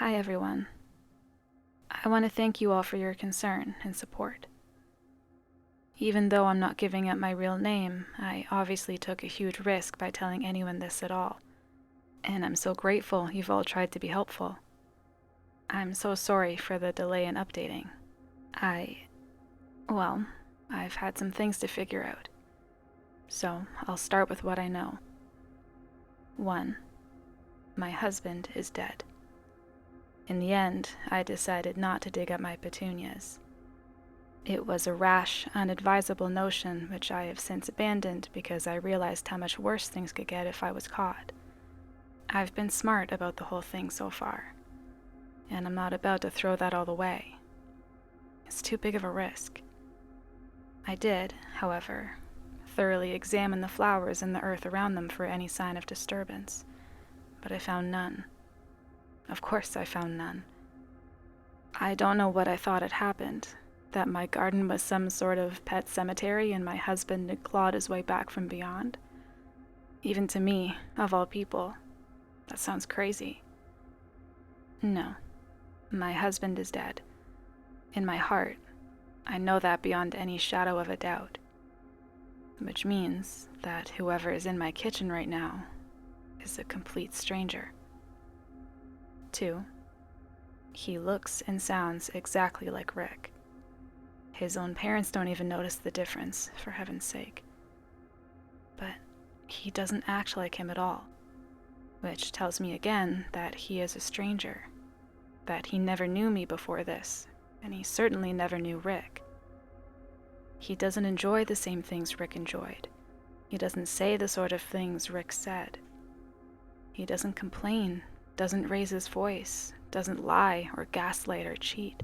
Hi everyone. I want to thank you all for your concern and support. Even though I'm not giving up my real name, I obviously took a huge risk by telling anyone this at all. And I'm so grateful you've all tried to be helpful. I'm so sorry for the delay in updating. I've had some things to figure out. So I'll start with what I know. 1. My husband is dead. In the end, I decided not to dig up my petunias. It was a rash, unadvisable notion which I have since abandoned because I realized how much worse things could get if I was caught. I've been smart about the whole thing so far, and I'm not about to throw that all away. It's too big of a risk. I did, however, thoroughly examine the flowers and the earth around them for any sign of disturbance, but I found none. Of course I found none. I don't know what I thought had happened, that my garden was some sort of pet cemetery and my husband had clawed his way back from beyond. Even to me, of all people, that sounds crazy. No, my husband is dead. In my heart, I know that beyond any shadow of a doubt. Which means that whoever is in my kitchen right now is a complete stranger. 2. He looks and sounds exactly like Rick. His own parents don't even notice the difference, for heaven's sake. But he doesn't act like him at all, which tells me again that he is a stranger, that he never knew me before this, and he certainly never knew Rick. He doesn't enjoy the same things Rick enjoyed. He doesn't say the sort of things Rick said. He doesn't complain, doesn't raise his voice, doesn't lie or gaslight or cheat.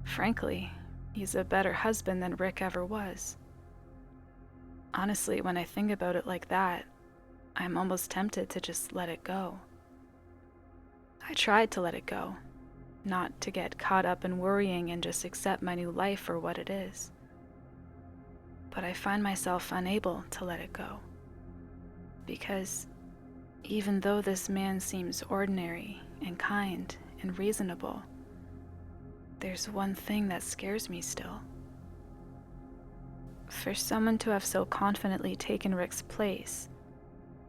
Frankly, he's a better husband than Rick ever was. Honestly, when I think about it like that, I'm almost tempted to just let it go. I tried to let it go, not to get caught up in worrying and just accept my new life for what it is. But I find myself unable to let it go. Because even though this man seems ordinary and kind and reasonable, there's one thing that scares me still. For someone to have so confidently taken Rick's place,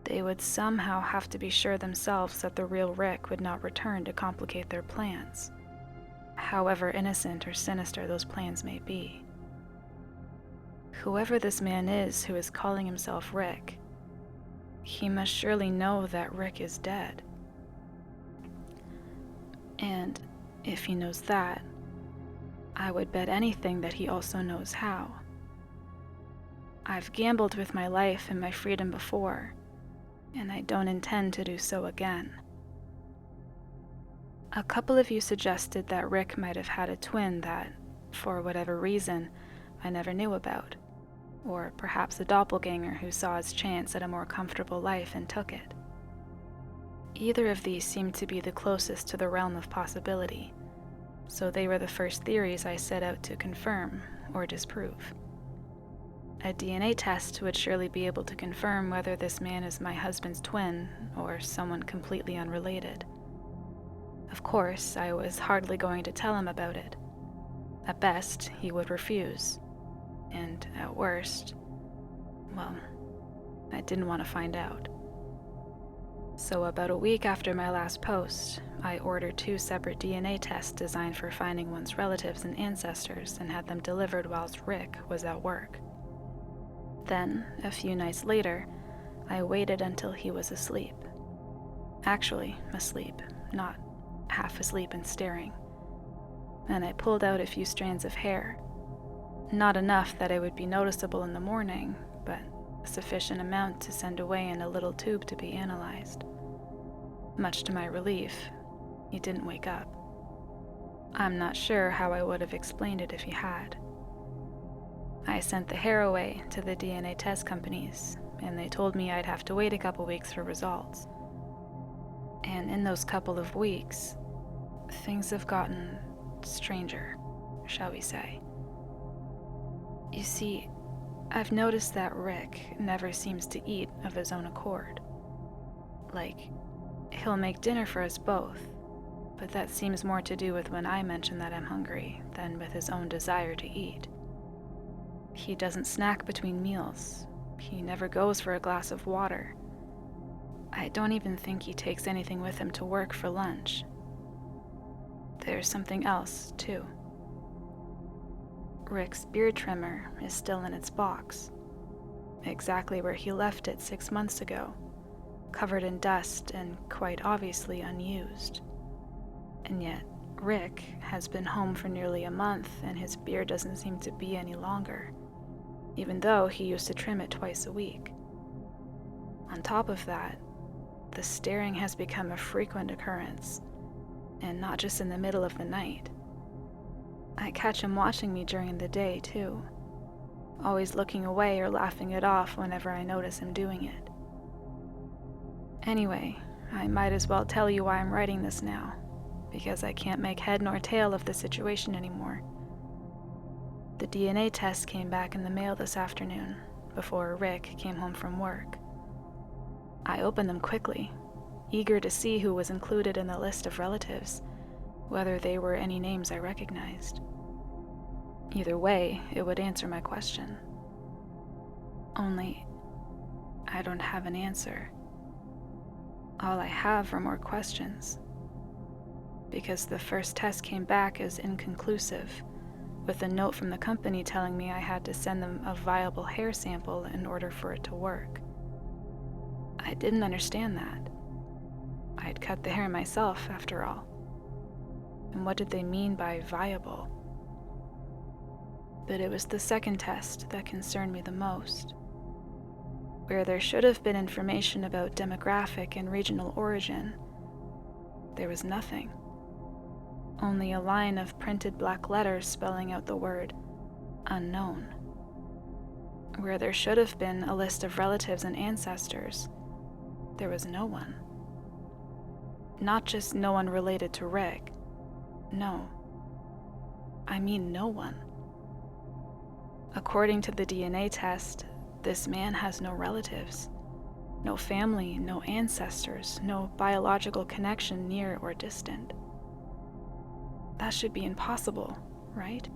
they would somehow have to be sure themselves that the real Rick would not return to complicate their plans, however innocent or sinister those plans may be. Whoever this man is who is calling himself Rick, he must surely know that Rick is dead. And if he knows that, I would bet anything that he also knows how. I've gambled with my life and my freedom before, and I don't intend to do so again. A couple of you suggested that Rick might have had a twin that, for whatever reason, I never knew about, or perhaps a doppelganger who saw his chance at a more comfortable life and took it. Either of these seemed to be the closest to the realm of possibility, so they were the first theories I set out to confirm or disprove. A DNA test would surely be able to confirm whether this man is my husband's twin or someone completely unrelated. Of course, I was hardly going to tell him about it. At best, he would refuse. And at worst, well, I didn't want to find out. So about a week after my last post, I ordered 2 separate DNA tests designed for finding one's relatives and ancestors and had them delivered whilst Rick was at work. Then, a few nights later, I waited until he was asleep. Actually, asleep, not half asleep and staring. And I pulled out a few strands of hair. Not enough that it would be noticeable in the morning, but a sufficient amount to send away in a little tube to be analyzed. Much to my relief, he didn't wake up. I'm not sure how I would have explained it if he had. I sent the hair away to the DNA test companies, and they told me I'd have to wait a couple weeks for results. And in those couple of weeks, things have gotten stranger, shall we say. You see, I've noticed that Rick never seems to eat of his own accord. Like, he'll make dinner for us both, but that seems more to do with when I mention that I'm hungry than with his own desire to eat. He doesn't snack between meals. He never goes for a glass of water. I don't even think he takes anything with him to work for lunch. There's something else, too. Rick's beard trimmer is still in its box, exactly where he left it 6 months ago, covered in dust and quite obviously unused. And yet, Rick has been home for nearly a month and his beard doesn't seem to be any longer, even though he used to trim it twice a week. On top of that, the staring has become a frequent occurrence, and not just in the middle of the night. I catch him watching me during the day, too, always looking away or laughing it off whenever I notice him doing it. Anyway, I might as well tell you why I'm writing this now, because I can't make head nor tail of the situation anymore. The DNA test came back in the mail this afternoon, before Rick came home from work. I opened them quickly, eager to see who was included in the list of relatives, whether they were any names I recognized. Either way, it would answer my question. Only, I don't have an answer. All I have are more questions. Because the first test came back as inconclusive, with a note from the company telling me I had to send them a viable hair sample in order for it to work. I didn't understand that. I'd cut the hair myself, after all. And what did they mean by viable? But it was the second test that concerned me the most, where there should have been information about demographic and regional origin. There was nothing. Only a line of printed black letters spelling out the word unknown. Where there should have been a list of relatives and ancestors, there was no one. Not just no one related to Rick. No. I mean no one. According to the DNA test, this man has no relatives, no family, no ancestors, no biological connection near or distant. That should be impossible, right?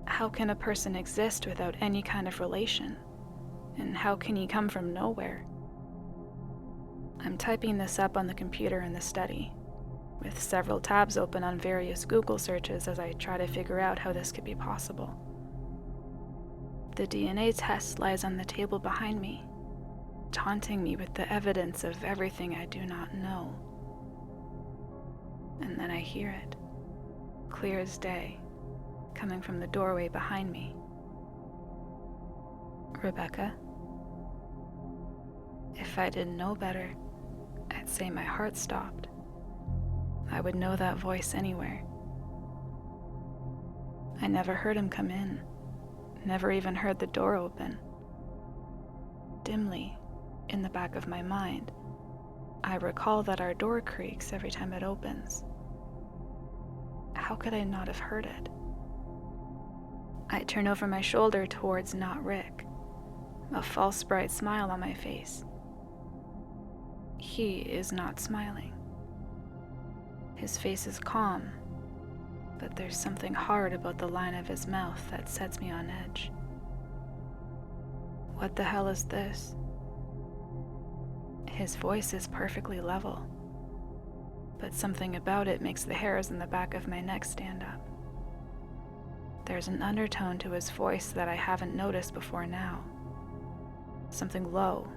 How can a person exist without any kind of relation? And how can he come from nowhere? I'm typing this up on the computer in the study, with several tabs open on various Google searches as I try to figure out how this could be possible. The DNA test lies on the table behind me, taunting me with the evidence of everything I do not know. And then I hear it, clear as day, coming from the doorway behind me. Rebecca? If I didn't know better, I'd say my heart stopped. I would know that voice anywhere. I never heard him come in, never even heard the door open. Dimly, in the back of my mind, I recall that our door creaks every time it opens. How could I not have heard it? I turn over my shoulder towards not Rick, a false bright smile on my face. He is not smiling. His face is calm, but there's something hard about the line of his mouth that sets me on edge. What the hell is this? His voice is perfectly level, but something about it makes the hairs in the back of my neck stand up. There's an undertone to his voice that I haven't noticed before now. Something low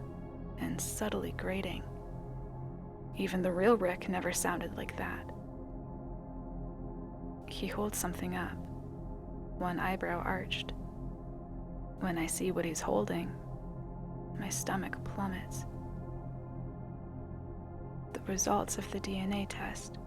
and subtly grating. Even the real Rick never sounded like that. He holds something up, one eyebrow arched. When I see what he's holding, my stomach plummets. The results of the DNA test.